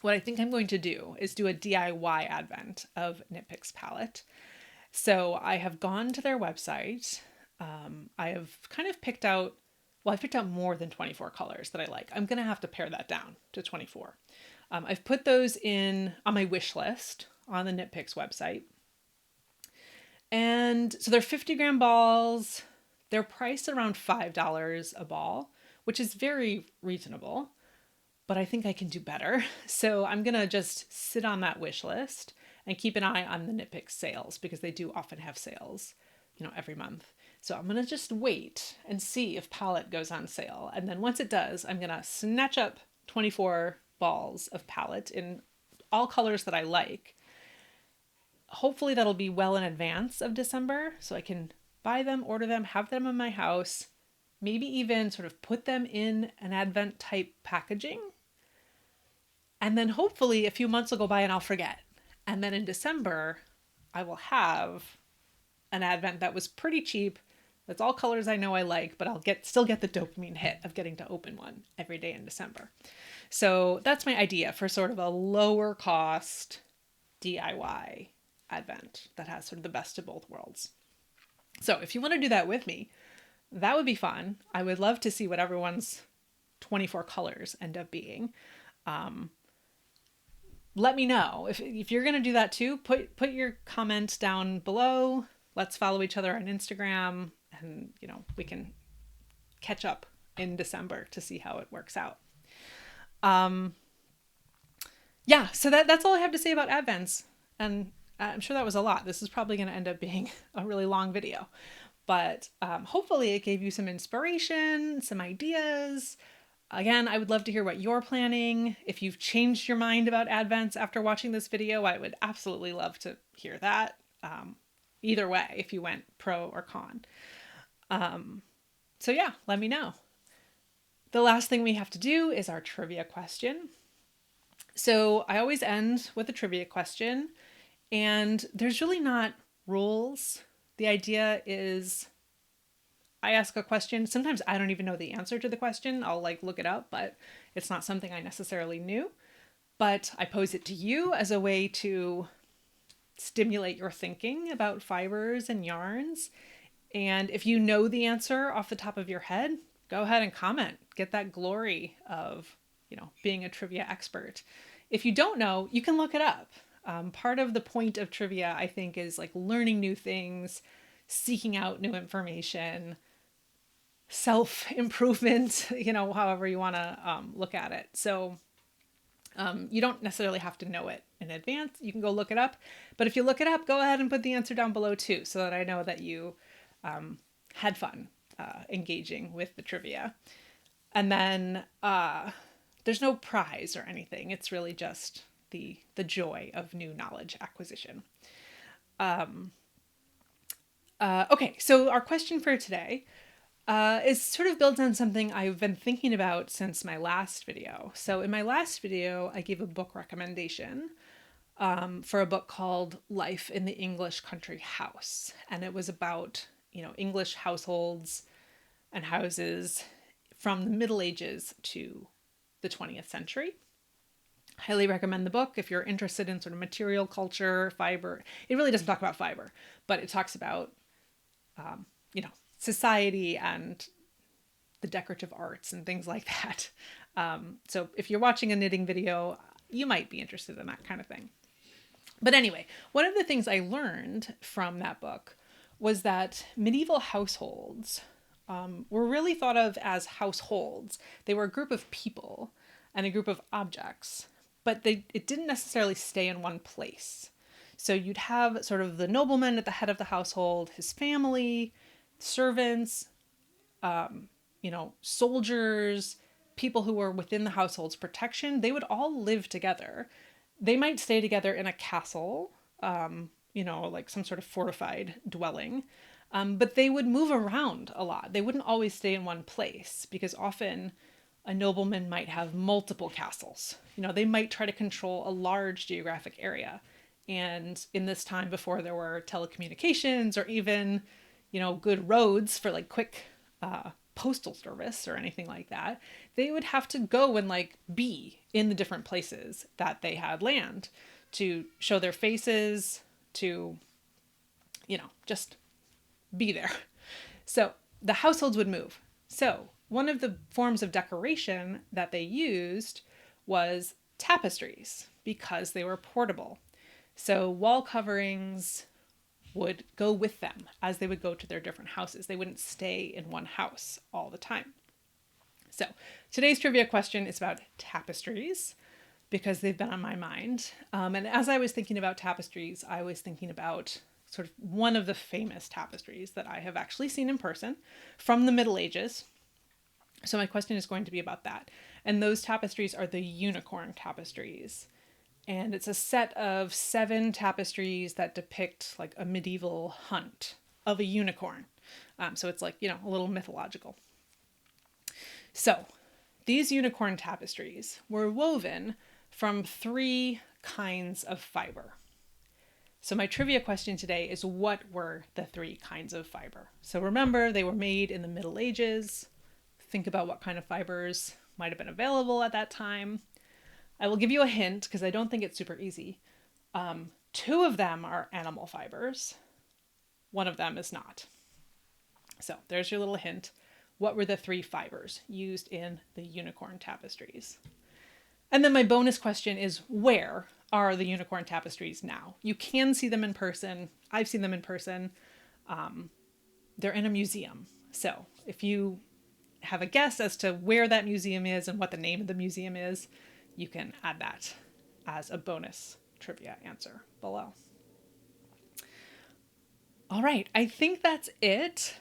what I think I'm going to do is do a DIY Advent of Knit Picks palette. So I have gone to their website. I have kind of picked out, well, I've picked out more than 24 colors that I like. I'm going to have to pare that down to 24. I've put those in on my wish list on the Knit Picks website. And so they're 50-gram balls. They're priced around $5 a ball, which is very reasonable, but I think I can do better. So I'm going to just sit on that wish list and keep an eye on the Knit Picks sales because they do often have sales, every month. So I'm going to just wait and see if palette goes on sale. And then once it does, I'm going to snatch up 24 balls of palette in all colors that I like. Hopefully that'll be well in advance of December so I can buy them, order them, have them in my house, maybe even sort of put them in an Advent type packaging. And then hopefully a few months will go by and I'll forget. And then in December, I will have an Advent that was pretty cheap. That's all colors I know I like, but I'll still get the dopamine hit of getting to open one every day in December. So that's my idea for sort of a lower cost DIY Advent that has sort of the best of both worlds. So if you want to do that with me, that would be fun. I would love to see what everyone's 24 colors end up being. Let me know if you're going to do that too. Put your comments down below. Let's follow each other on Instagram and, we can catch up in December to see how it works out. Yeah, so that's all I have to say about Advents. And I'm sure that was a lot. This is probably going to end up being a really long video, but hopefully it gave you some inspiration, some ideas. Again, I would love to hear what you're planning. If you've changed your mind about Advents after watching this video, I would absolutely love to hear that. Either way, if you went pro or con. So yeah, let me know. The last thing we have to do is our trivia question. So I always end with a trivia question, and there's really not rules. The idea is I ask a question. Sometimes I don't even know the answer to the question. I'll look it up, but it's not something I necessarily knew. But I pose it to you as a way to stimulate your thinking about fibers and yarns. And if you know the answer off the top of your head, go ahead and comment. Get that glory of, being a trivia expert. If you don't know, you can look it up. Part of the point of trivia, I think, is learning new things, seeking out new information, self-improvement, however you want to look at it. So you don't necessarily have to know it in advance. You can go look it up. But if you look it up, go ahead and put the answer down below too, so that I know that you had fun engaging with the trivia. And then there's no prize or anything. It's really just the joy of new knowledge acquisition. Okay, so our question for today is sort of built on something I've been thinking about since my last video. So in my last video, I gave a book recommendation for a book called Life in the English Country House. And it was about, English households and houses from the Middle Ages to the 20th century. Highly recommend the book if you're interested in sort of material culture, fiber. It really doesn't talk about fiber, but it talks about, society and the decorative arts and things like that. So if you're watching a knitting video, you might be interested in that kind of thing. But anyway, one of the things I learned from that book was that medieval households were really thought of as households. They were a group of people and a group of objects, but it didn't necessarily stay in one place. So you'd have sort of the nobleman at the head of the household, his family, servants, soldiers, people who were within the household's protection. They would all live together. They might stay together in a castle, like some sort of fortified dwelling, but they would move around a lot. They wouldn't always stay in one place because often a nobleman might have multiple castles. They might try to control a large geographic area. And in this time before there were telecommunications or even, good roads for like quick postal service or anything like that, they would have to go and like be in the different places that they had land to show their faces, to, just be there. So the households would move. So one of the forms of decoration that they used was tapestries because they were portable. So wall coverings would go with them as they would go to their different houses. They wouldn't stay in one house all the time. So today's trivia question is about tapestries because they've been on my mind. And as I was thinking about tapestries, I was thinking about sort of one of the famous tapestries that I have actually seen in person from the Middle Ages. So my question is going to be about that. And those tapestries are the unicorn tapestries. And it's a set of 7 tapestries that depict like a medieval hunt of a unicorn. So it's like, a little mythological. So these unicorn tapestries were woven from 3 kinds of fiber. So my trivia question today is, what were the 3 kinds of fiber? So remember, they were made in the Middle Ages. Think about what kind of fibers might have been available at that time. I will give you a hint because I don't think it's super easy. 2 of them are animal fibers. 1 of them is not. So there's your little hint. What were the 3 fibers used in the unicorn tapestries? And then my bonus question is, where are the unicorn tapestries now? You can see them in person. I've seen them in person. They're in a museum. So if you have a guess as to where that museum is and what the name of the museum is, you can add that as a bonus trivia answer below. All right, I think that's it.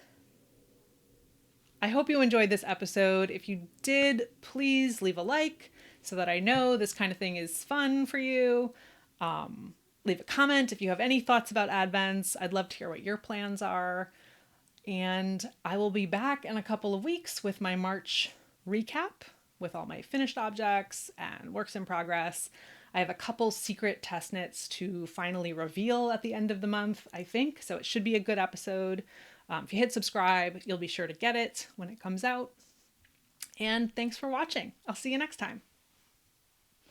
I hope you enjoyed this episode. If you did, please leave a like so that I know this kind of thing is fun for you. Leave a comment if you have any thoughts about Advents. I'd love to hear what your plans are. And I will be back in a couple of weeks with my March recap with all my finished objects and works in progress. I have a couple secret test knits to finally reveal at the end of the month, I think. So it should be a good episode. If you hit subscribe, you'll be sure to get it when it comes out. And thanks for watching. I'll see you next time.